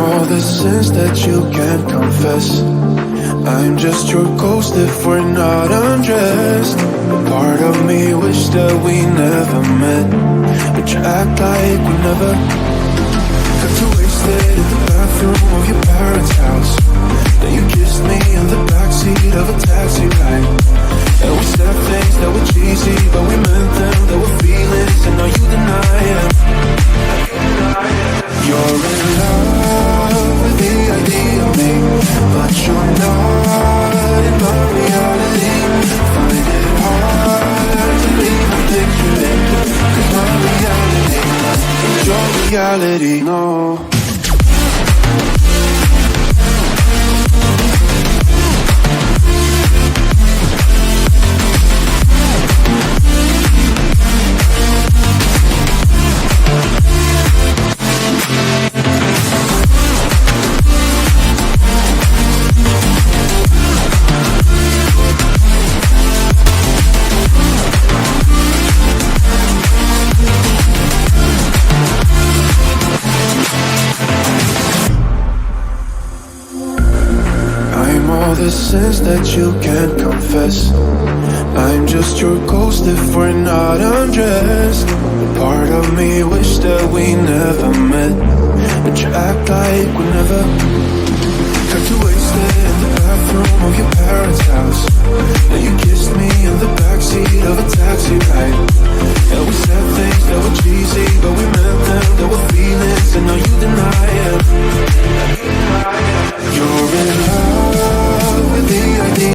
all the sins that you can't confess. I'm just your ghost if we're not undressed. A part of me wish that we never met, but you act like we never. Got too wasted in the bathroom of your parents' house. Then you kissed me in the backseat of a taxi ride. And we said things that were cheesy, but we meant them. There were feelings, and now you deny it. You're in love with the idea of me, but you're not in my reality. Find it hard to leave and picture it, 'cause my reality is your reality, no. The sins that you can't confess. I'm just your ghost if we're not undressed. A part of me wish that we never met, but you act like we never. Got too wasted in the bathroom of your parents' house. Then you kissed